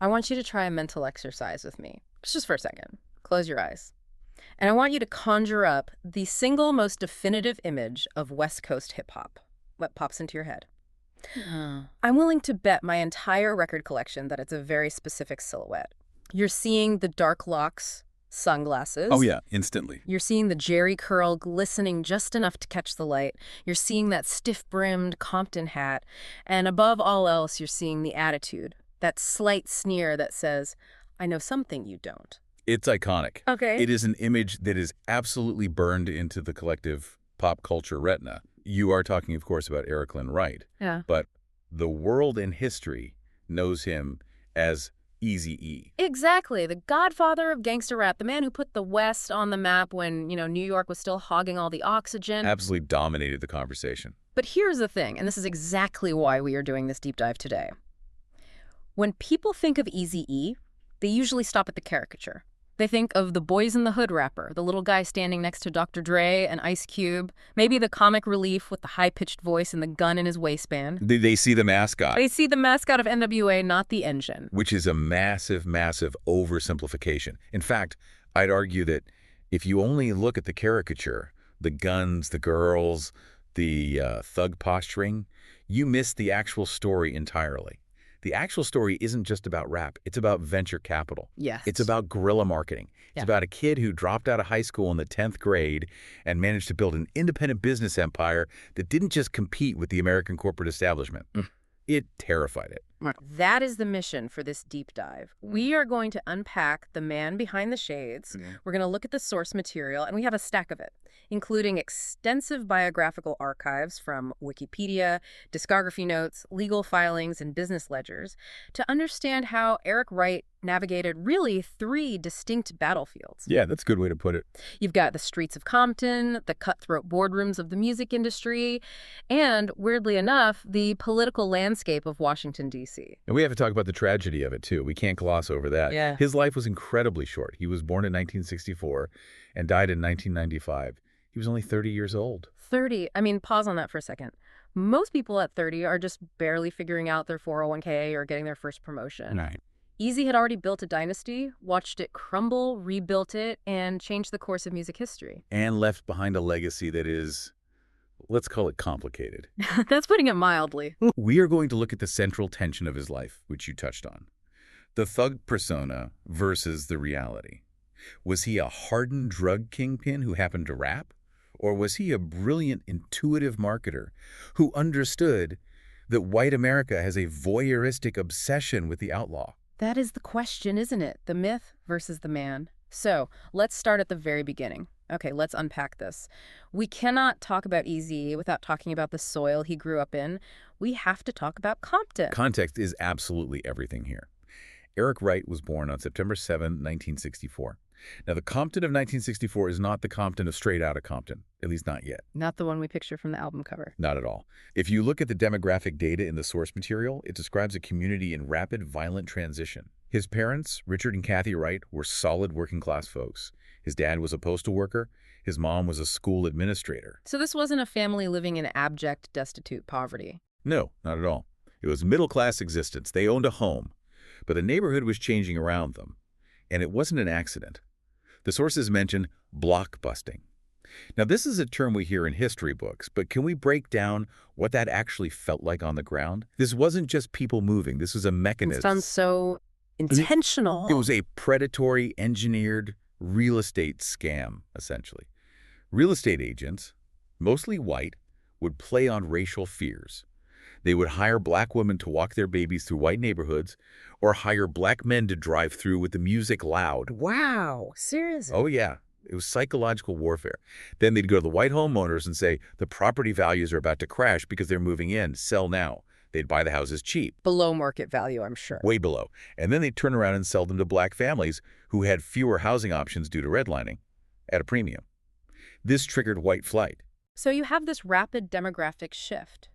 I want you to try a mental exercise with me. Just for a second. Close your eyes. And I want you to conjure up the single most definitive image of West Coast hip-hop. What pops into your head? I'm willing to bet my entire record collection that it's a very specific silhouette. You're seeing the dark locks, sunglasses. Oh, yeah, instantly. You're seeing the jerry curl glistening just enough to catch the light. You're seeing that stiff-brimmed Compton hat. And above all else, you're seeing the attitude, that slight sneer that says, I know something you don't. It's iconic. Okay. It is an image that is absolutely burned into the collective pop culture retina. You are talking, of course, about Eric Lynn Wright. Yeah. But the world in history knows him as Eazy-E. Exactly. The godfather of gangster rap, the man who put the West on the map when, New York was still hogging all the oxygen. Absolutely dominated the conversation. But here's the thing, and this is exactly why we are doing this deep dive today. When people think of Eazy-E, they usually stop at the caricature. They think of the Boys in the Hood rapper, the little guy standing next to Dr. Dre and Ice Cube, maybe the comic relief with the high-pitched voice and the gun in his waistband. They see the mascot. They see the mascot of N.W.A, not the engine. Which is a massive, massive oversimplification. In fact, I'd argue that if you only look at the caricature, the guns, the girls, the thug posturing, you miss the actual story entirely. The actual story isn't just about rap. It's about venture capital. Yes. It's about guerrilla marketing. It's about a kid who dropped out of high school in the 10th grade and managed to build an independent business empire that didn't just compete with the American corporate establishment. It terrified it. That is the mission for this deep dive. We are going to unpack the man behind the shades. We're going to look at the source material, and we have a stack of it, including extensive biographical archives from Wikipedia, discography notes, legal filings, and business ledgers to understand how Eric Wright navigated really 3 distinct battlefields. Yeah, that's a good way to put it. You've got the streets of Compton, the cutthroat boardrooms of the music industry, and, weirdly enough, the political landscape of Washington, D.C. And we have to talk about the tragedy of it, too. We can't gloss over that. Yeah. His life was incredibly short. He was born in 1964 and died in 1995. He was only 30 years old. 30. I mean, pause on that for a second. Most people at 30 are just barely figuring out their 401k or getting their first promotion. Right. Eazy had already built a dynasty, watched it crumble, rebuilt it, and changed the course of music history. And left behind a legacy that is, let's call it complicated. That's putting it mildly. We are going to look at the central tension of his life, which you touched on. The thug persona versus the reality. Was he a hardened drug kingpin who happened to rap? Or was he a brilliant, intuitive marketer who understood that white America has a voyeuristic obsession with the outlaw? That is the question, isn't it? The myth versus the man. So let's start at the very beginning. Okay, let's unpack this. We cannot talk about Eazy without talking about the soil he grew up in. We have to talk about Compton. Context is absolutely everything here. Eric Wright was born on September 7, 1964. Now, the Compton of 1964 is not the Compton of Straight Outta Compton, at least not yet. Not the one we picture from the album cover. Not at all. If you look at the demographic data in the source material, it describes a community in rapid, violent transition. His parents, Richard and Kathy Wright, were solid working-class folks. His dad was a postal worker. His mom was a school administrator. So this wasn't a family living in abject, destitute poverty. No, not at all. It was middle-class existence. They owned a home. But the neighborhood was changing around them. And it wasn't an accident. The sources mention blockbusting. Now, this is a term we hear in history books, but can we break down what that actually felt like on the ground? This wasn't just people moving. This was a mechanism. It sounds so intentional. It was a predatory, engineered real estate scam, essentially. Real estate agents, mostly white, would play on racial fears. They would hire black women to walk their babies through white neighborhoods or hire black men to drive through with the music loud. Wow, seriously? Oh, yeah. It was psychological warfare. Then they'd go to the white homeowners and say, the property values are about to crash because they're moving in. Sell now. They'd buy the houses cheap. Below market value, I'm sure. Way below. And then they'd turn around and sell them to black families who had fewer housing options due to redlining at a premium. This triggered white flight. So you have this rapid demographic shift.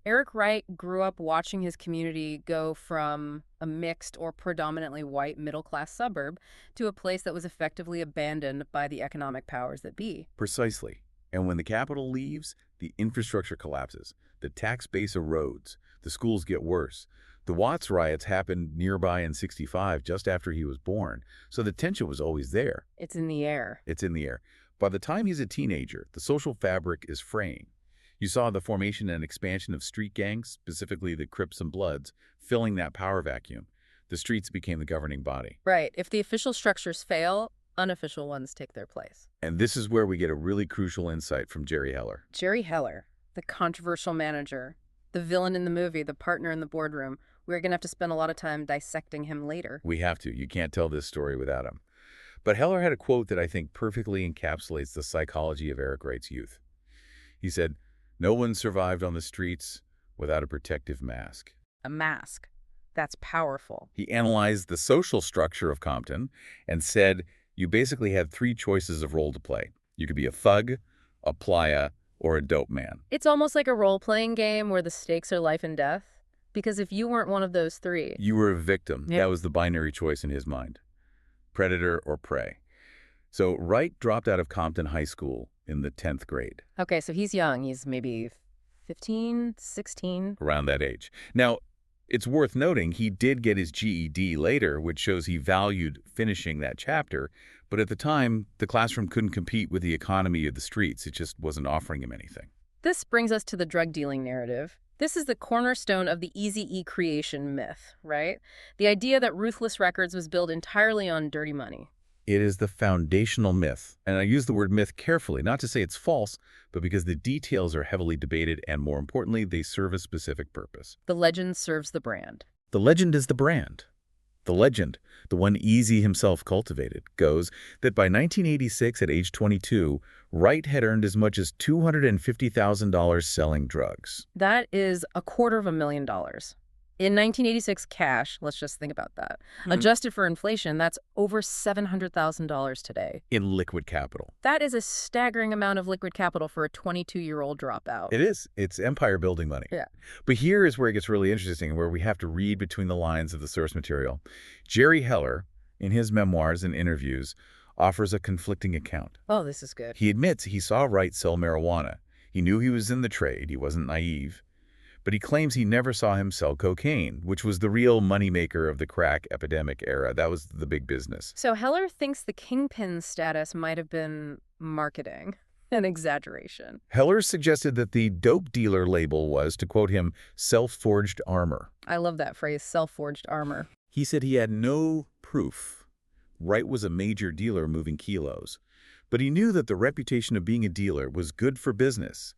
Eric Wright grew up watching his community go from a mixed or predominantly white middle-class suburb to a place that was effectively abandoned by the economic powers that be. Precisely. And when the capital leaves, the infrastructure collapses, the tax base erodes, the schools get worse, The Watts riots happened nearby in '65, just after he was born, so the tension was always there. It's in the air. It's in the air. By the time he's a teenager, the social fabric is fraying. You saw the formation and expansion of street gangs, specifically the Crips and Bloods, filling that power vacuum. The streets became the governing body. Right. If the official structures fail, unofficial ones take their place. And this is where we get a really crucial insight from Jerry Heller. Jerry Heller, the controversial manager, the villain in the movie, the partner in the boardroom. We're going to have to spend a lot of time dissecting him later. We have to. You can't tell this story without him. But Heller had a quote that I think perfectly encapsulates the psychology of Eric Wright's youth. He said, "No one survived on the streets without a protective mask." A mask. That's powerful. He analyzed the social structure of Compton and said you basically had three choices of role to play. You could be a thug, a playa, or a dope man. It's almost like a role-playing game where the stakes are life and death. Because if you weren't one of those three... You were a victim. Yep. That was the binary choice in his mind. Predator or prey. So Wright dropped out of Compton High School in the 10th grade. Okay, so he's young. He's maybe 15, 16. Around that age. Now, it's worth noting he did get his GED later, which shows he valued finishing that chapter. But at the time, the classroom couldn't compete with the economy of the streets. It just wasn't offering him anything. This brings us to the drug dealing narrative. This is the cornerstone of the Eazy-E creation myth, right? The idea that Ruthless Records was built entirely on dirty money. It is the foundational myth. And I use the word myth carefully, not to say it's false, but because the details are heavily debated and, more importantly, they serve a specific purpose. The legend serves the brand. The legend is the brand. The legend, the one Eazy himself cultivated, goes that by 1986, at age 22, Wright had earned as much as $250,000 selling drugs. That is $250,000. In 1986 cash, let's just think about that. Adjusted for inflation, that's over $700,000 today. In liquid capital. That is a staggering amount of liquid capital for a 22-year-old dropout. It is. It's empire-building money. Yeah. But here is where it gets really interesting, where we have to read between the lines of the source material. Jerry Heller, in his memoirs and interviews, offers a conflicting account. Oh, this is good. He admits he saw Wright sell marijuana. He knew he was in the trade. He wasn't naive. But he claims he never saw him sell cocaine, which was the real moneymaker of the crack epidemic era. That was the big business. So Heller thinks the kingpin status might have been marketing, an exaggeration. Heller suggested that the dope dealer label was, to quote him, self-forged armor. I love that phrase, self-forged armor. He said he had no proof Wright was a major dealer moving kilos, but he knew that the reputation of being a dealer was good for business.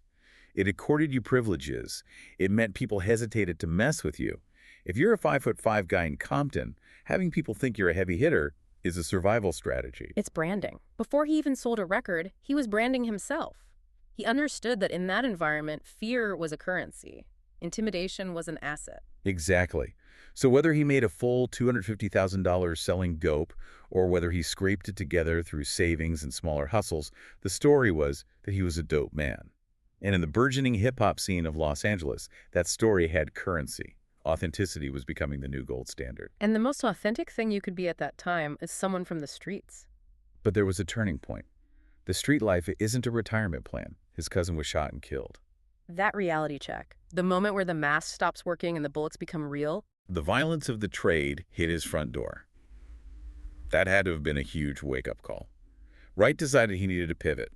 It accorded you privileges. It meant people hesitated to mess with you. If you're a 5'5" guy in Compton, having people think you're a heavy hitter is a survival strategy. It's branding. Before he even sold a record, he was branding himself. He understood that in that environment, fear was a currency. Intimidation was an asset. Exactly. So whether he made a full $250,000 selling dope or whether he scraped it together through savings and smaller hustles, the story was that he was a dope man. And in the burgeoning hip-hop scene of Los Angeles, that story had currency. Authenticity was becoming the new gold standard. And the most authentic thing you could be at that time is someone from the streets. But there was a turning point. The street life isn't a retirement plan. His cousin was shot and killed. That reality check, the moment where the mask stops working and the bullets become real. The violence of the trade hit his front door. That had to have been a huge wake-up call. Wright decided he needed to pivot.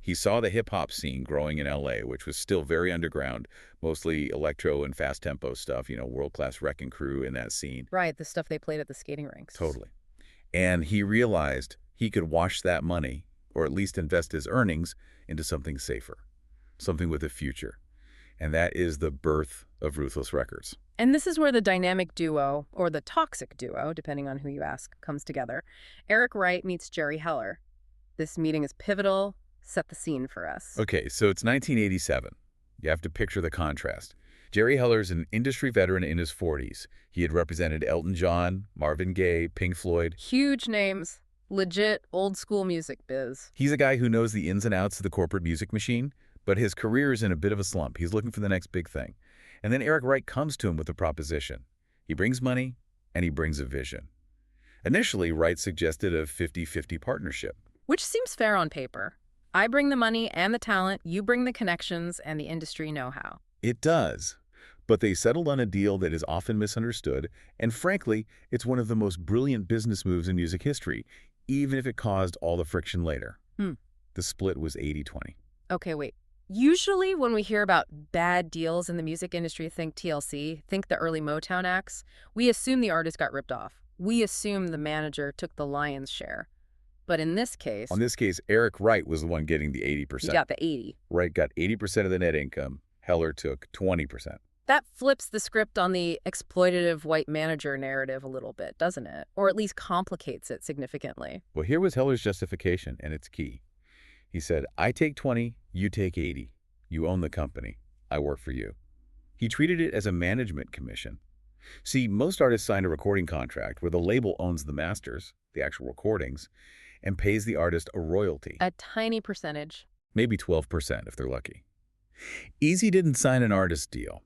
He saw the hip-hop scene growing in L.A., which was still very underground, mostly electro and fast-tempo stuff, world-class Wrecking Crew in that scene. Right, the stuff they played at the skating rinks. Totally. And he realized he could wash that money, or at least invest his earnings, into something safer, something with a future. And that is the birth of Ruthless Records. And this is where the dynamic duo, or the toxic duo, depending on who you ask, comes together. Eric Wright meets Jerry Heller. This meeting is pivotal. Set the scene for us. Okay, so it's 1987. You have to picture the contrast. Jerry Heller's an industry veteran in his 40s. He had represented Elton John, Marvin Gaye, Pink Floyd. Huge names. Legit old-school music biz. He's a guy who knows the ins and outs of the corporate music machine, but his career is in a bit of a slump. He's looking for the next big thing. And then Eric Wright comes to him with a proposition. He brings money, and he brings a vision. Initially, Wright suggested a 50-50 partnership. Which seems fair on paper. I bring the money and the talent, you bring the connections and the industry know-how. It does. But they settled on a deal that is often misunderstood, and frankly, it's one of the most brilliant business moves in music history, even if it caused all the friction later. The split was 80-20. Okay, wait. Usually when we hear about bad deals in the music industry, think TLC, think the early Motown acts, we assume the artist got ripped off. We assume the manager took the lion's share. But in this case... On this case, Eric Wright was the one getting the 80%. He got the 80. Wright got 80% of the net income. Heller took 20%. That flips the script on the exploitative white manager narrative a little bit, doesn't it? Or at least complicates it significantly. Well, here was Heller's justification, and it's key. He said, I take 20, you take 80. You own the company. I work for you. He treated it as a management commission. See, most artists sign a recording contract where the label owns the masters, the actual recordings, and pays the artist a royalty. A tiny percentage. Maybe 12% if they're lucky. Eazy didn't sign an artist deal.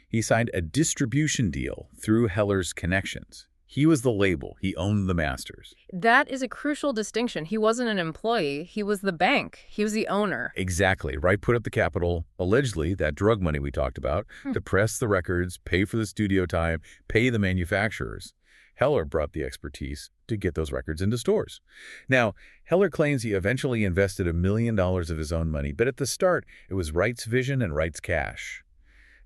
He signed a distribution deal through Heller's connections. He was the label. He owned the masters. That is a crucial distinction. He wasn't an employee. He was the bank. He was the owner. Exactly. Wright put up the capital, allegedly that drug money we talked about, to press the records, pay for the studio time, pay the manufacturers. Heller brought the expertise to get those records into stores. Now, Heller claims he eventually invested $1 million of his own money, but at the start, it was Wright's vision and Wright's cash.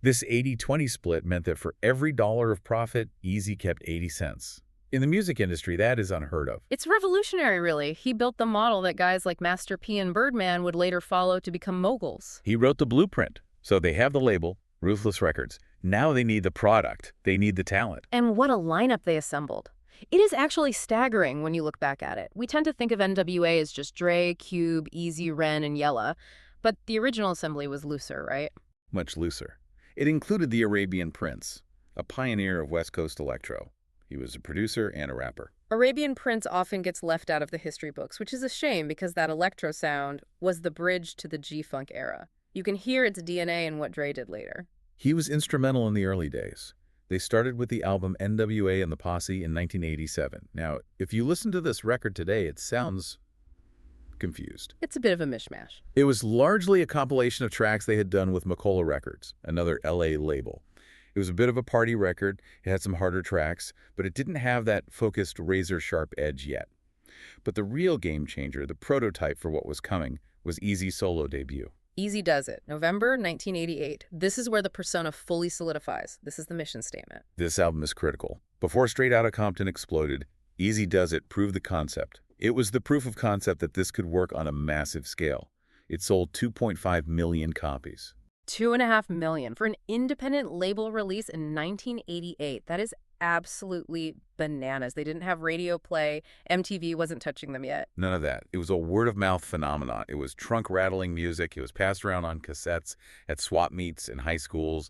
This 80-20 split meant that for every dollar of profit, Eazy kept 80 cents. In the music industry, that is unheard of. It's revolutionary, really. He built the model that guys like Master P and Birdman would later follow to become moguls. He wrote the blueprint. So they have the label, Ruthless Records. Now they need the product. They need the talent. And what a lineup they assembled. It is actually staggering when you look back at it. We tend to think of N.W.A. as just Dre, Cube, Eazy, Ren, and Yella. But the original assembly was looser, right? Much looser. It included the Arabian Prince, a pioneer of West Coast electro. He was a producer and a rapper. Arabian Prince often gets left out of the history books, which is a shame because that electro sound was the bridge to the G-Funk era. You can hear its DNA in what Dre did later. He was instrumental in the early days. They started with the album N.W.A. and the Posse in 1987. Now, if you listen to this record today, it sounds confused. It's a bit of a mishmash. It was largely a compilation of tracks they had done with Macola Records, another L.A. label. It was a bit of a party record. It had some harder tracks, but it didn't have that focused razor-sharp edge yet. But the real game changer, the prototype for what was coming, was Eazy's solo debut. Eazy Does It, November 1988. This is where the persona fully solidifies. This is the mission statement. This album is critical. Before Straight Outta Compton exploded, Eazy Does It proved the concept. It was the proof of concept that this could work on a massive scale. It sold 2.5 million copies. 2.5 million for an independent label release in 1988. That is absolutely bananas. They didn't have radio play. MTV wasn't touching them yet. None of that. It was a word-of-mouth phenomenon. It was trunk-rattling music. It was passed around on cassettes at swap meets in high schools.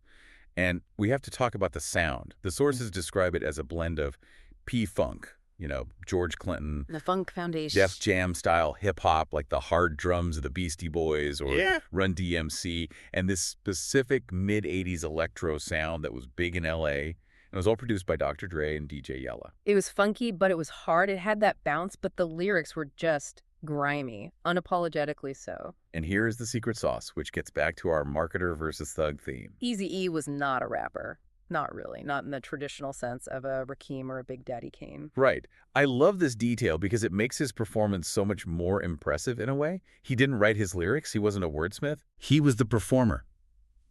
And we have to talk about the sound. The sources describe it as a blend of P-Funk, you know, George Clinton, The Funk Foundation, Def Jam style hip-hop, like the hard drums of the Beastie Boys or Run DMC, and this specific mid-'80s electro sound that was big in L.A., and it was all produced by Dr. Dre and DJ Yella. It was funky, but it was hard. It had that bounce, but the lyrics were just grimy, unapologetically so. And here is the secret sauce, which gets back to our marketer versus thug theme. Eazy-E was not a rapper. Not really. Not in the traditional sense of a Rakim or a Big Daddy Kane. Right. I love this detail because it makes his performance so much more impressive in a way. He didn't write his lyrics. He wasn't a wordsmith. He was the performer,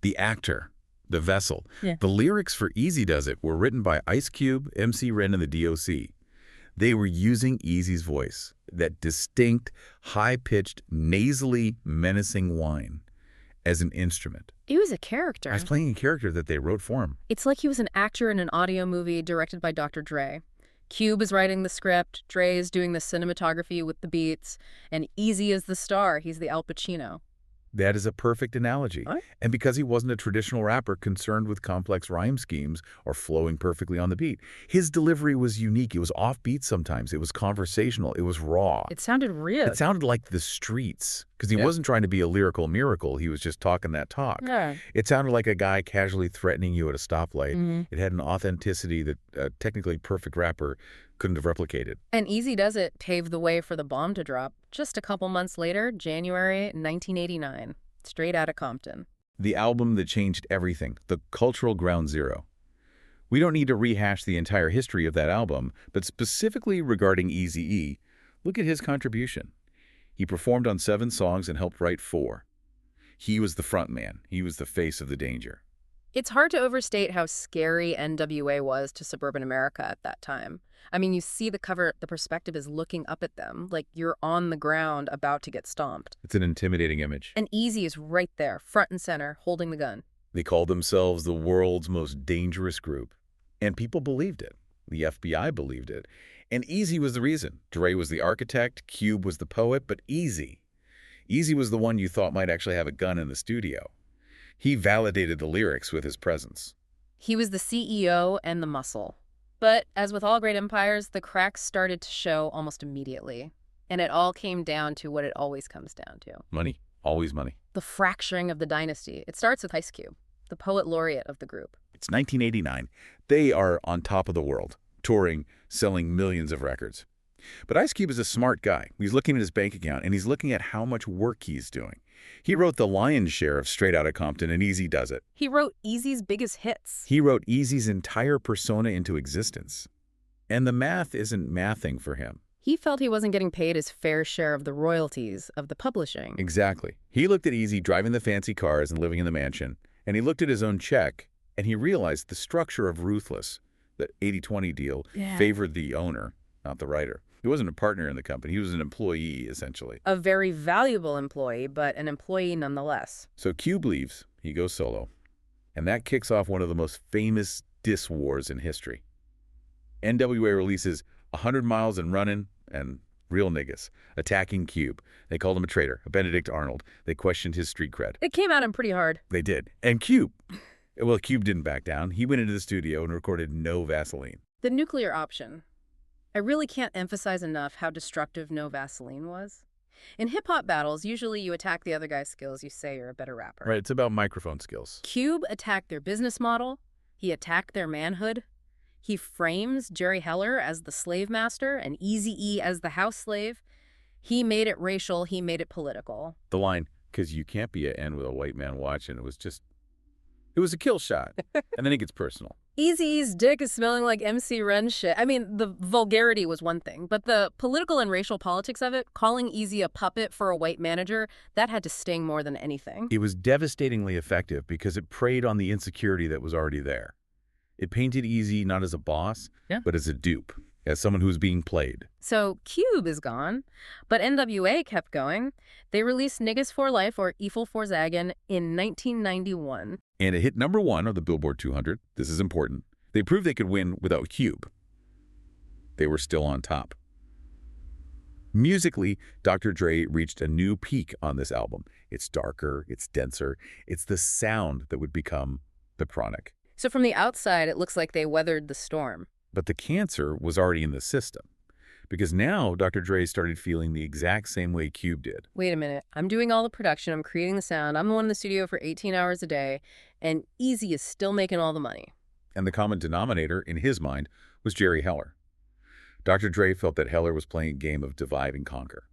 the actor, the vessel. Yeah. The lyrics for Eazy Does It were written by Ice Cube, MC Ren, and the D.O.C. They were using Eazy's voice, that distinct, high-pitched, nasally menacing whine, as an instrument. He was a character. I was playing a character that they wrote for him. It's like he was an actor in an audio movie directed by Dr. Dre. Cube is writing the script, Dre is doing the cinematography with the beats, and Eazy is the star. He's the Al Pacino. That is a perfect analogy. What? And because he wasn't a traditional rapper concerned with complex rhyme schemes or flowing perfectly on the beat, his delivery was unique. It was offbeat sometimes. It was conversational. It was raw. It sounded real. It sounded like the streets because he wasn't trying to be a lyrical miracle. He was just talking that talk. Yeah. It sounded like a guy casually threatening you at a stoplight. It had an authenticity that a technically perfect rapper couldn't have replicated. And Eazy Does It paved the way for the bomb to drop just a couple months later, January 1989, Straight Outta Compton. The album that changed everything, the cultural ground zero. We don't need to rehash the entire history of that album, but specifically regarding Eazy-E, look at his contribution. He performed on 7 songs and helped write 4. He was the front man. He was the face of the danger. It's hard to overstate how scary N.W.A. was to suburban America at that time. I mean, you see the cover, the perspective is looking up at them, like you're on the ground about to get stomped. It's an intimidating image. And Eazy is right there, front and center, holding the gun. They called themselves the world's most dangerous group. And people believed it. The FBI believed it. And Eazy was the reason. Dre was the architect, Cube was the poet, but Eazy was the one you thought might actually have a gun in the studio. He validated the lyrics with his presence. He was the CEO and the muscle. But as with all great empires, the cracks started to show almost immediately. And it all came down to what it always comes down to. Money. Always money. The fracturing of the dynasty. It starts with Ice Cube, the poet laureate of the group. It's 1989. They are on top of the world, touring, selling millions of records. But Ice Cube is a smart guy. He's looking at his bank account, and he's looking at how much work he's doing. He wrote the lion's share of Straight Outta Compton, and Eazy does it. He wrote Eazy's biggest hits. He wrote Eazy's entire persona into existence. And the math isn't mathing for him. He felt he wasn't getting paid his fair share of the royalties of the publishing. Exactly. He looked at Eazy driving the fancy cars and living in the mansion, and he looked at his own check, and he realized the structure of Ruthless, the 80-20 deal, favored the owner, not the writer. He wasn't a partner in the company. He was an employee, essentially. A very valuable employee, but an employee nonetheless. So Cube leaves. He goes solo. And that kicks off one of the most famous diss wars in history. N.W.A. releases 100 Miles and Runnin' and Real Niggas, attacking Cube. They called him a traitor, a Benedict Arnold. They questioned his street cred. It came at him pretty hard. They did. And Cube, well, Cube didn't back down. He went into the studio and recorded No Vaseline. The nuclear option. I really can't emphasize enough how destructive No Vaseline was. In hip-hop battles, usually you attack the other guy's skills, you say you're a better rapper. Right, it's about microphone skills. Cube attacked their business model. He attacked their manhood. He frames Jerry Heller as the slave master and Eazy-E as the house slave. He made it racial. He made it political. The line, because you can't be an N with a white man watching, it was a kill shot. And then it gets personal. Eazy-E's dick is smelling like MC Ren shit. I mean, the vulgarity was one thing, but the political and racial politics of it, calling Eazy a puppet for a white manager, that had to sting more than anything. It was devastatingly effective because it preyed on the insecurity that was already there. It painted Eazy not as a boss, but as a dupe, as someone who's being played. So Cube is gone, but N.W.A. kept going. They released Niggas for Life, or Ifel for Zagen, in 1991. And it hit #1 on the Billboard 200. This is important. They proved they could win without Cube. They were still on top. Musically, Dr. Dre reached a new peak on this album. It's darker, it's denser, it's the sound that would become the Chronic. So from the outside, it looks like they weathered the storm. But the cancer was already in the system. Because now Dr. Dre started feeling the exact same way Cube did. Wait a minute. I'm doing all the production. I'm creating the sound. I'm the one in the studio for 18 hours a day. And Eazy is still making all the money. And the common denominator, in his mind, was Jerry Heller. Dr. Dre felt that Heller was playing a game of divide and conquer.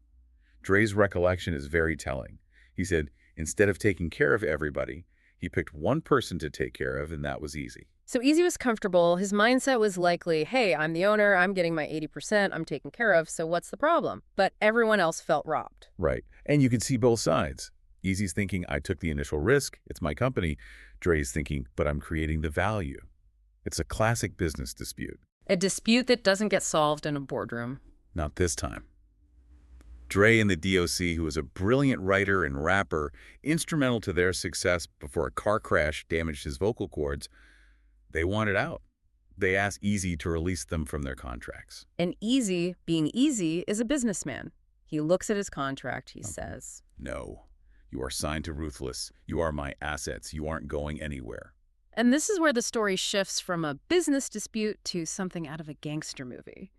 Dre's recollection is very telling. He said, instead of taking care of everybody, he picked one person to take care of, and that was Eazy. So Eazy was comfortable. His mindset was likely, hey, I'm the owner, I'm getting my 80%, I'm taken care of, so what's the problem? But everyone else felt robbed. Right. And you can see both sides. Eazy's thinking, I took the initial risk, it's my company. Dre's thinking, but I'm creating the value. It's a classic business dispute. A dispute that doesn't get solved in a boardroom. Not this time. Dre and the DOC, who was a brilliant writer and rapper, instrumental to their success before a car crash damaged his vocal cords, they wanted out. They asked Eazy to release them from their contracts. And Eazy, being Eazy, is a businessman. He looks at his contract, he says, no, you are signed to Ruthless. You are my assets. You aren't going anywhere. And this is where the story shifts from a business dispute to something out of a gangster movie.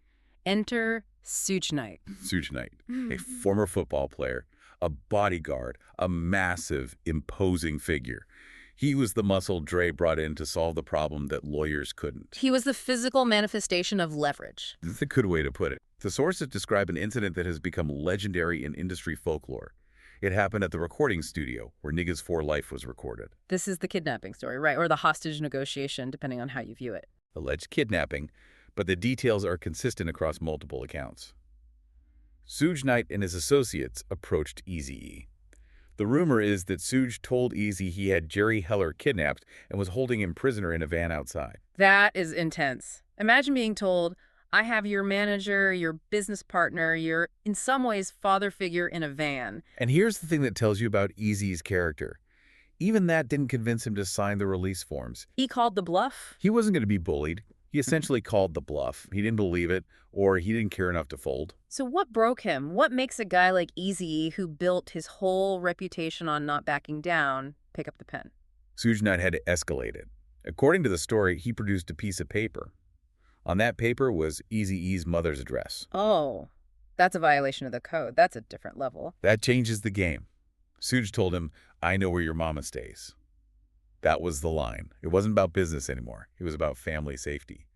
Enter Suge Knight. Suge Knight, a former football player, a bodyguard, a massive, imposing figure. He was the muscle Dre brought in to solve the problem that lawyers couldn't. He was the physical manifestation of leverage. This is a good way to put it. The sources describe an incident that has become legendary in industry folklore. It happened at the recording studio where Niggas for Life was recorded. This is the kidnapping story, right? Or the hostage negotiation, depending on how you view it. Alleged kidnapping, but the details are consistent across multiple accounts. Suge Knight and his associates approached Eazy-E. The rumor is that Suge told Eazy he had Jerry Heller kidnapped and was holding him prisoner in a van outside. That is intense. Imagine being told, I have your manager, your business partner, your, in some ways, father figure in a van. And here's the thing that tells you about Eazy's character. Even that didn't convince him to sign the release forms. He called the bluff? He wasn't going to be bullied. He essentially called the bluff. He didn't believe it, or he didn't care enough to fold. So what broke him? What makes a guy like Eazy-E, who built his whole reputation on not backing down, pick up the pen? Suge Knight had to escalate it. According to the story, he produced a piece of paper. On that paper was Eazy-E's mother's address. Oh, that's a violation of the code. That's a different level. That changes the game. Suge told him, I know where your mama stays. That was the line. It wasn't about business anymore. It was about family safety.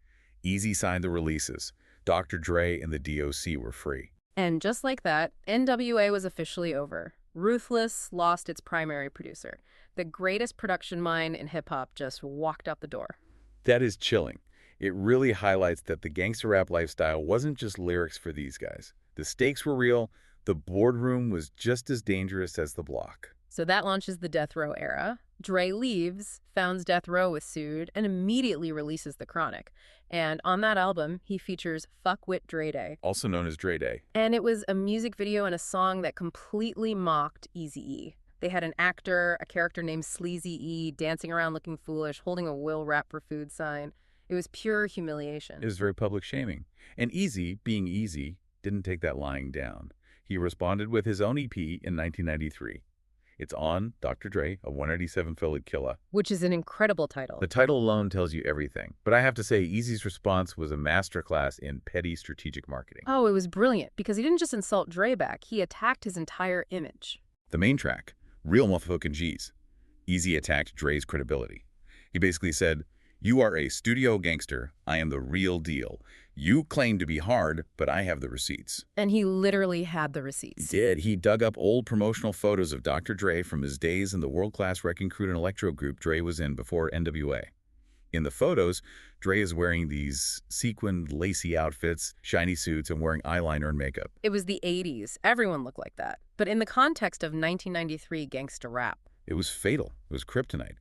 Eazy signed the releases. Dr. Dre and the DOC were free. And just like that, N.W.A. was officially over. Ruthless lost its primary producer. The greatest production mind in hip-hop just walked out the door. That is chilling. It really highlights that the gangster rap lifestyle wasn't just lyrics for these guys. The stakes were real. The boardroom was just as dangerous as the block. So that launches the Death Row era. Dre leaves, founds Death Row with Suge, and immediately releases The Chronic. And on that album, he features Fuck Wit Dre Day, Also known as Dre Day. and it was a music video and a song that completely mocked Eazy-E. They had an actor, a character named Sleazy-E, dancing around looking foolish, holding a "Will Rap for Food" sign. It was pure humiliation. It was very public shaming. And Eazy, being Eazy, didn't take that lying down. He responded with his own EP in 1993. It's on Dr. Dre, a 187 Philly Killa. Which is an incredible title. The title alone tells you everything. But I have to say, Eazy's response was a masterclass in petty strategic marketing. Oh, it was brilliant, because he didn't just insult Dre back, he attacked his entire image. The main track, Real Motherfucking G's. Eazy attacked Dre's credibility. He basically said, you are a studio gangster. I am the real deal. You claim to be hard, but I have the receipts. And he literally had the receipts. He did. He dug up old promotional photos of Dr. Dre from his days in the world-class Wrecking Crew and Electro group Dre was in before N.W.A. In the photos, Dre is wearing these sequined, lacy outfits, shiny suits, and wearing eyeliner and makeup. It was the 80s. Everyone looked like that. But in the context of 1993 gangsta rap. It was fatal. It was kryptonite.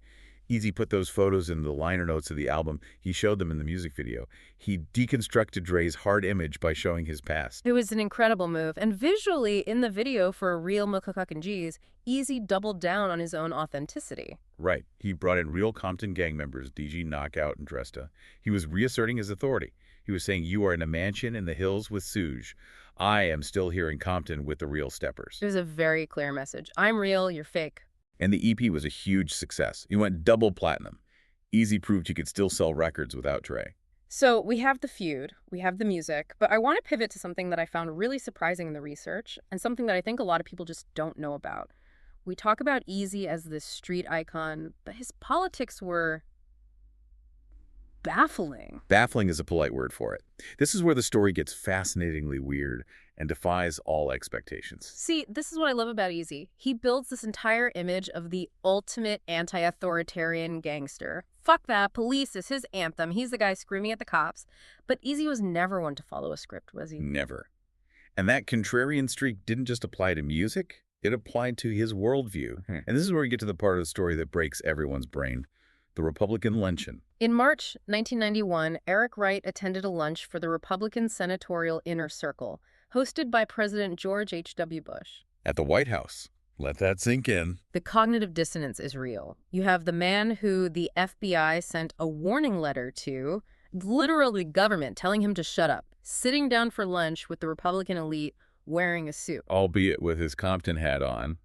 Eazy put those photos in the liner notes of the album. He showed them in the music video. He deconstructed Dre's hard image by showing his past. It was an incredible move. And visually, in the video for Real Motherfucking G's, Eazy doubled down on his own authenticity. Right. He brought in real Compton gang members, DG Knockout and Dresta. He was reasserting his authority. He was saying, you are in a mansion in the hills with Suge. I am still here in Compton with the real steppers. It was a very clear message. I'm real, you're fake. And the EP was a huge success. It went double platinum. Eazy proved he could still sell records without Dre. So we have the feud, we have the music, but I want to pivot to something that I found really surprising in the research and something that I think a lot of people just don't know about. We talk about Eazy as this street icon, but his politics were baffling. Baffling is a polite word for it. This is where the story gets fascinatingly weird and defies all expectations. See, this is what I love about Eazy. He builds this entire image of the ultimate anti-authoritarian gangster. Fuck that, police is his anthem. He's the guy screaming at the cops. But Eazy was never one to follow a script, was he? Never. And that contrarian streak didn't just apply to music, it applied to his worldview. And this is where we get to the part of the story that breaks everyone's brain. The Republican luncheon. In March 1991, Eric Wright attended a lunch for the Republican Senatorial Inner Circle, hosted by President George H.W. Bush. At the White House. Let that sink in. The cognitive dissonance is real. You have the man who the FBI sent a warning letter to, literally government telling him to shut up, sitting down for lunch with the Republican elite wearing a suit. Albeit with his Compton hat on.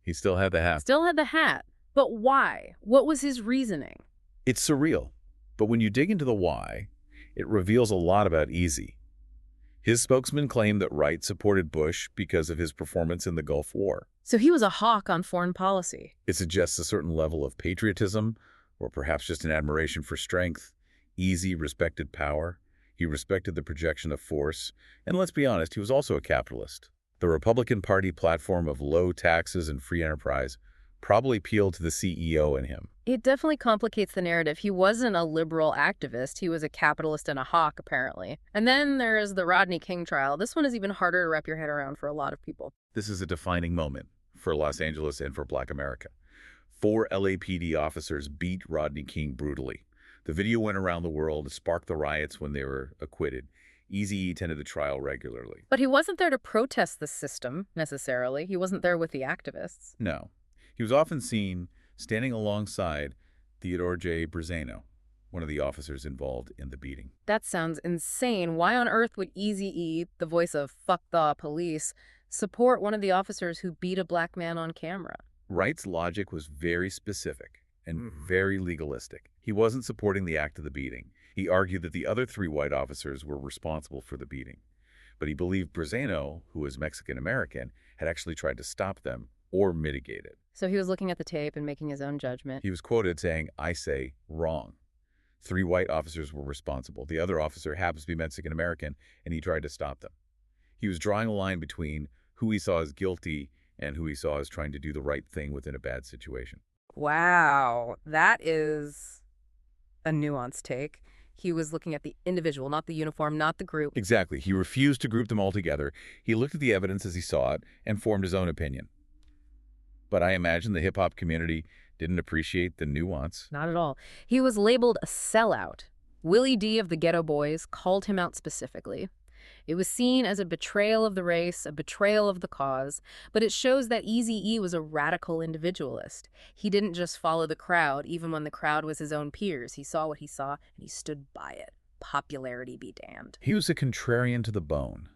He still had the hat. Still had the hat. But why? What was his reasoning? It's surreal. But when you dig into the why, it reveals a lot about Eazy. His spokesman claimed that Wright supported Bush because of his performance in the Gulf War. So he was a hawk on foreign policy. It suggests a certain level of patriotism, or perhaps just an admiration for strength. Eazy respected power. He respected the projection of force. And let's be honest, he was also a capitalist. The Republican Party platform of low taxes and free enterprise probably appealed to the CEO in him. It definitely complicates the narrative. He wasn't a liberal activist. He was a capitalist and a hawk, apparently. And then there's the Rodney King trial. This one is even harder to wrap your head around for a lot of people. This is a defining moment for Los Angeles and for Black America. 4 LAPD officers beat Rodney King brutally. The video went around the world, sparked the riots when they were acquitted. Eazy-E attended the trial regularly. But he wasn't there to protest the system, necessarily. He wasn't there with the activists. No. He was often seen standing alongside Theodore J. Brazano, one of the officers involved in the beating. That sounds insane. Why on earth would Eazy-E, the voice of "fuck the police," support one of the officers who beat a black man on camera? Wright's logic was very specific and very legalistic. He wasn't supporting the act of the beating. He argued that the other 3 white officers were responsible for the beating. But he believed Brazano, who was Mexican-American, had actually tried to stop them or mitigate it. So he was looking at the tape and making his own judgment. He was quoted saying, "I say wrong. 3 white officers were responsible. The other officer happens to be Mexican-American, and he tried to stop them." He was drawing a line between who he saw as guilty and who he saw as trying to do the right thing within a bad situation. Wow, that is a nuanced take. He was looking at the individual, not the uniform, not the group. Exactly. He refused to group them all together. He looked at the evidence as he saw it and formed his own opinion. But I imagine the hip-hop community didn't appreciate the nuance. Not at all. He was labeled a sellout. Willie D of the Ghetto Boys called him out specifically. It was seen as a betrayal of the race, a betrayal of the cause, but it shows that Eazy-E was a radical individualist. He didn't just follow the crowd, even when the crowd was his own peers. He saw what he saw, and he stood by it. Popularity be damned. He was a contrarian to the bone.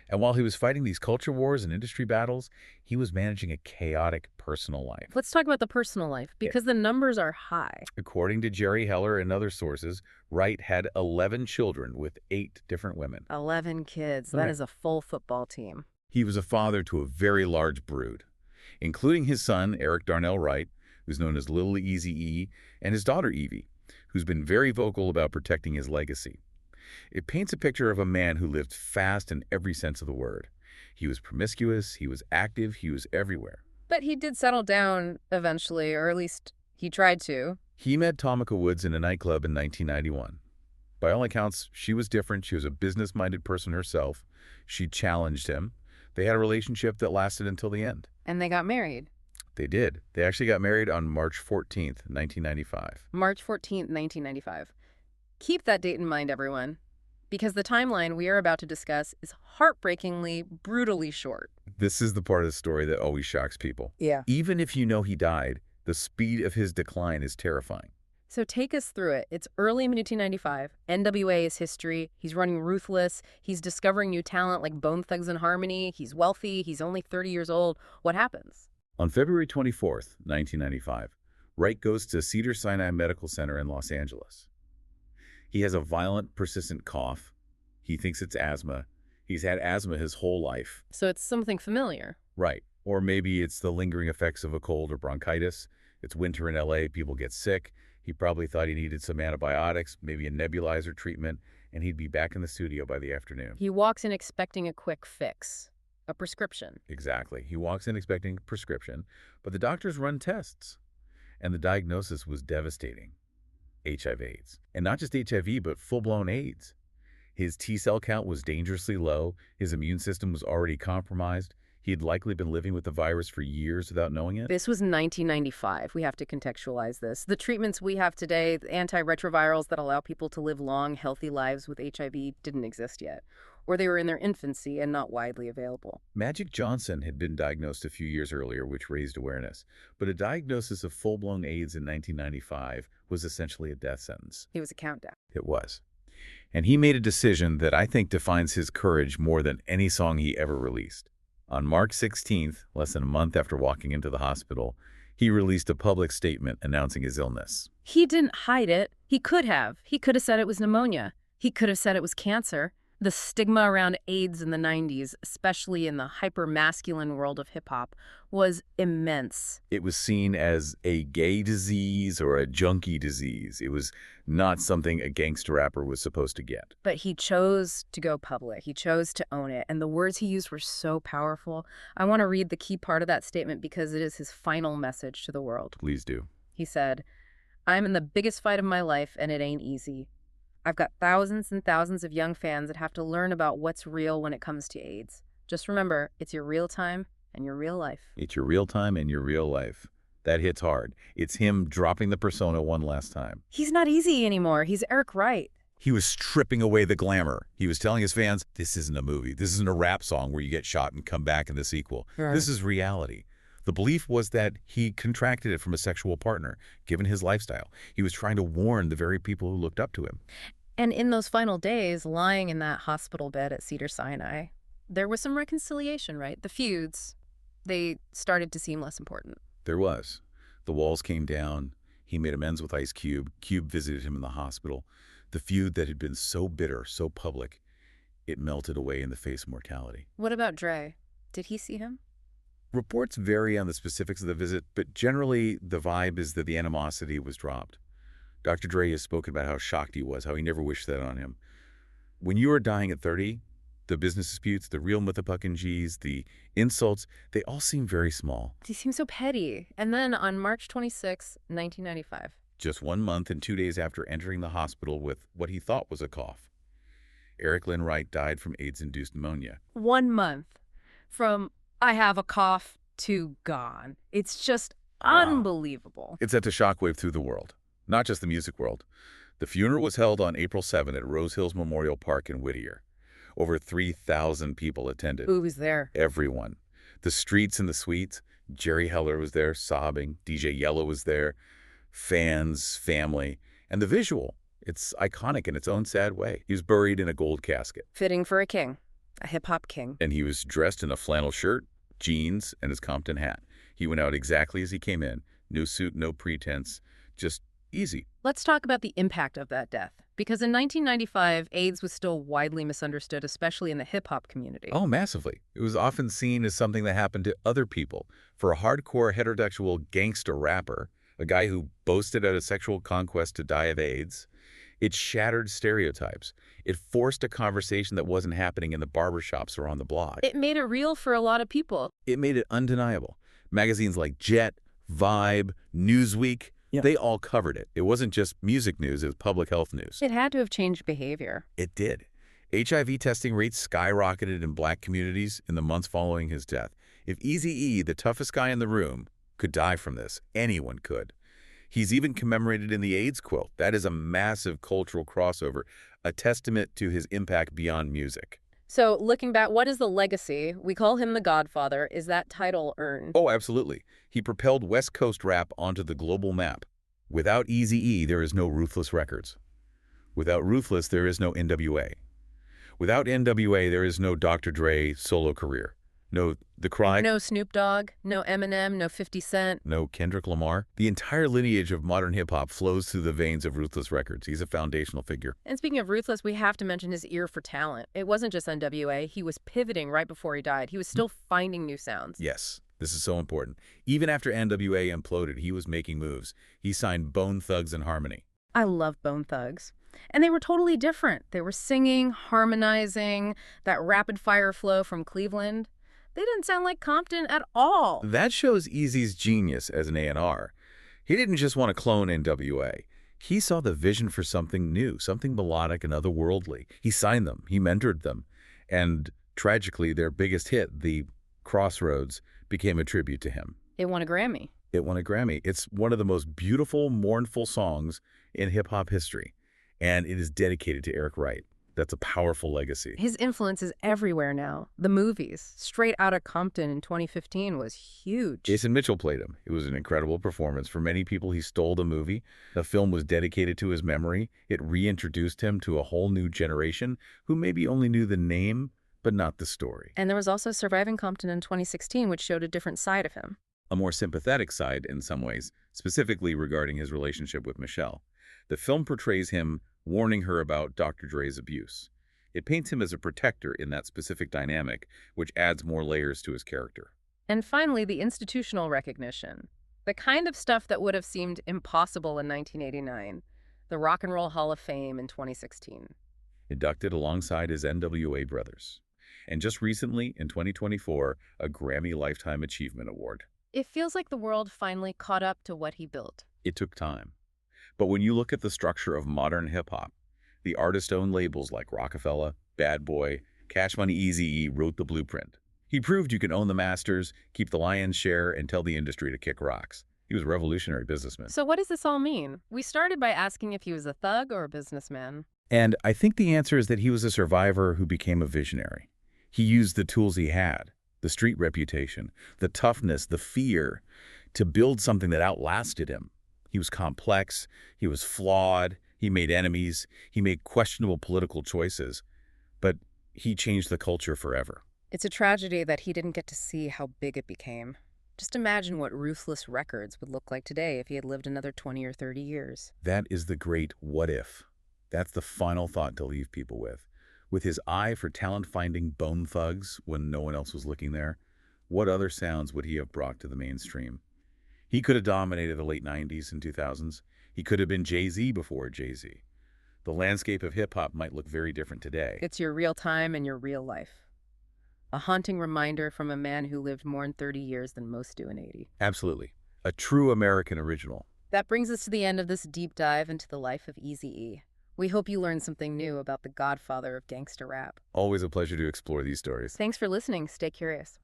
And while he was fighting these culture wars and industry battles, he was managing a chaotic personal life. Let's talk about the personal life, because the numbers are high. According to Jerry Heller and other sources, Wright had 11 children with 8 different women. 11 kids. That is a full football team. He was a father to a very large brood, including his son, Eric Darnell Wright, who's known as Little Eazy-E, and his daughter, Evie, who's been very vocal about protecting his legacy. It paints a picture of a man who lived fast in every sense of the word. He was promiscuous, he was active, he was everywhere. But he did settle down eventually, or at least he tried to. He met Tamika Woods in a nightclub in 1991. By all accounts, she was different. She was a business-minded person herself. She challenged him. They had a relationship that lasted until the end. And they got married. They did. They actually got married on March 14th, 1995. March 14th, 1995. Keep that date in mind, everyone, because the timeline we are about to discuss is heartbreakingly, brutally short. This is the part of the story that always shocks people. Yeah. Even if you know he died, the speed of his decline is terrifying. So take us through it. It's early 1995. N.W.A. is history. He's running Ruthless. He's discovering new talent like Bone Thugs-n-Harmony. He's wealthy. He's only 30 years old. What happens? On February 24th, 1995, Wright goes to Cedars-Sinai Medical Center in Los Angeles. He has a violent, persistent cough. He thinks it's asthma. He's had asthma his whole life. So it's something familiar. Right. Or maybe it's the lingering effects of a cold or bronchitis. It's winter in LA, people get sick. He probably thought he needed some antibiotics, maybe a nebulizer treatment, and he'd be back in the studio by the afternoon. He walks in expecting a quick fix, a prescription. Exactly. He walks in expecting a prescription, but the doctors run tests, and the diagnosis was devastating. HIV/AIDS. And not just HIV, but full-blown AIDS. His T-cell count was dangerously low. His immune system was already compromised. He had likely been living with the virus for years without knowing it. This was 1995. We have to contextualize this. The treatments we have today, the antiretrovirals that allow people to live long, healthy lives with HIV, didn't exist yet. Or they were in their infancy and not widely available. Magic Johnson had been diagnosed a few years earlier, which raised awareness. But a diagnosis of full-blown AIDS in 1995 was essentially a death sentence. It was a countdown. It was. And he made a decision that I think defines his courage more than any song he ever released. On March 16th, less than a month after walking into the hospital, he released a public statement announcing his illness. He didn't hide it. He could have. He could have said it was pneumonia. He could have said it was cancer. The stigma around AIDS in the 90s, especially in the hyper-masculine world of hip-hop, was immense. It was seen as a gay disease or a junkie disease. It was not something a gangster rapper was supposed to get. But he chose to go public. He chose to own it. And the words he used were so powerful. I want to read the key part of that statement because it is his final message to the world. Please do. He said, "I'm in the biggest fight of my life, and it ain't easy. I've got thousands and thousands of young fans that have to learn about what's real when it comes to AIDS. Just remember, it's your real time and your real life." It's your real time and your real life. That hits hard. It's him dropping the persona one last time. He's not Eazy-E anymore. He's Eric Wright. He was stripping away the glamour. He was telling his fans, this isn't a movie. This isn't a rap song where you get shot and come back in the sequel. Right. This is reality. The belief was that he contracted it from a sexual partner, given his lifestyle. He was trying to warn the very people who looked up to him. And in those final days, lying in that hospital bed at Cedars-Sinai, there was some reconciliation, right? The feuds, they started to seem less important. There was. The walls came down. He made amends with Ice Cube. Cube visited him in the hospital. The feud that had been so bitter, so public, it melted away in the face of mortality. What about Dre? Did he see him? Reports vary on the specifics of the visit, but generally the vibe is that the animosity was dropped. Dr. Dre has spoken about how shocked he was, how he never wished that on him. When you are dying at 30, the business disputes, the real motherfucking G's, the insults, they all seem very small. He seems so petty. And then on March 26, 1995. Just 1 month and 2 days after entering the hospital with what he thought was a cough, Eric Lynn Wright died from AIDS-induced pneumonia. 1 month from I have a cough to gone. It's just unbelievable. It sent a shockwave through the world, not just the music world. The funeral was held on April 7 at Rose Hills Memorial Park in Whittier. Over 3,000 people attended. Who was there? Everyone. The streets and the suites. Jerry Heller was there, sobbing. DJ Yellow was there. Fans, family. And the visual. It's iconic in its own sad way. He was buried in a gold casket. Fitting for a king. A hip-hop king. And he was dressed in a flannel shirt, jeans, and his Compton hat. He went out exactly as he came in. No suit, no pretense. Just easy. Let's talk about the impact of that death. Because in 1995, AIDS was still widely misunderstood, especially in the hip-hop community. Oh, massively. It was often seen as something that happened to other people. For a hardcore heterosexual gangster rapper, a guy who boasted at a sexual conquest to die of AIDS, it shattered stereotypes. It forced a conversation that wasn't happening in the barbershops or on the block. It made it real for a lot of people. It made it undeniable. Magazines like Jet, Vibe, Newsweek, they all covered it. It wasn't just music news, it was public health news. It had to have changed behavior. It did. HIV testing rates skyrocketed in black communities in the months following his death. If Eazy-E, the toughest guy in the room, could die from this, anyone could. He's even commemorated in the AIDS quilt. That is a massive cultural crossover, a testament to his impact beyond music. So, looking back, what is the legacy? We call him the Godfather. Is that title earned? Oh, absolutely. He propelled West Coast rap onto the global map. Without Eazy-E, there is no Ruthless Records. Without Ruthless, there is no N.W.A. Without N.W.A, there is no Dr. Dre solo career. No The Cry. No Snoop Dogg, no Eminem, no 50 Cent. No Kendrick Lamar. The entire lineage of modern hip-hop flows through the veins of Ruthless Records. He's a foundational figure. And speaking of Ruthless, we have to mention his ear for talent. It wasn't just N.W.A. He was pivoting right before he died. He was still finding new sounds. Yes, this is so important. Even after N.W.A. imploded, he was making moves. He signed Bone Thugs and Harmony. I love Bone Thugs. And they were totally different. They were singing, harmonizing, that rapid-fire flow from Cleveland. They didn't sound like Compton at all. That shows Eazy's genius as an A&R. He didn't just want to clone N.W.A. He saw the vision for something new, something melodic and otherworldly. He signed them. He mentored them. And tragically, their biggest hit, the Crossroads, became a tribute to him. It won a Grammy. It won a Grammy. It's one of the most beautiful, mournful songs in hip-hop history. And it is dedicated to Eric Wright. That's a powerful legacy. His influence is everywhere now. The movies, Straight Outta Compton in 2015 was huge. Jason Mitchell played him. It was an incredible performance. For many people, he stole the movie. The film was dedicated to his memory. It reintroduced him to a whole new generation who maybe only knew the name, but not the story. And there was also Surviving Compton in 2016, which showed a different side of him. A more sympathetic side in some ways, specifically regarding his relationship with Michelle. The film portrays him warning her about Dr. Dre's abuse. It paints him as a protector in that specific dynamic, which adds more layers to his character. And finally, the institutional recognition. The kind of stuff that would have seemed impossible in 1989. The Rock and Roll Hall of Fame in 2016. Inducted alongside his N.W.A. brothers. And just recently, in 2024, a Grammy Lifetime Achievement Award. It feels like the world finally caught up to what he built. It took time. But when you look at the structure of modern hip-hop, the artist-owned labels like Rockefeller, Bad Boy, Cash Money Eazy-E wrote the blueprint. He proved you can own the masters, keep the lion's share, and tell the industry to kick rocks. He was a revolutionary businessman. So what does this all mean? We started by asking if he was a thug or a businessman. And I think the answer is that he was a survivor who became a visionary. He used the tools he had, the street reputation, the toughness, the fear, to build something that outlasted him. He was complex, he was flawed, he made enemies, he made questionable political choices, but he changed the culture forever. It's a tragedy that he didn't get to see how big it became. Just imagine what Ruthless Records would look like today if he had lived another 20 or 30 years. That is the great what if. That's the final thought to leave people with. With his eye for talent-finding bone thugs when no one else was looking there, what other sounds would he have brought to the mainstream? He could have dominated the late 90s and 2000s. He could have been Jay-Z before Jay-Z. The landscape of hip-hop might look very different today. It's your real time and your real life. A haunting reminder from a man who lived more than 30 years than most do in 80. Absolutely. A true American original. That brings us to the end of this deep dive into the life of Eazy-E. We hope you learned something new about the godfather of gangsta rap. Always a pleasure to explore these stories. Thanks for listening. Stay curious.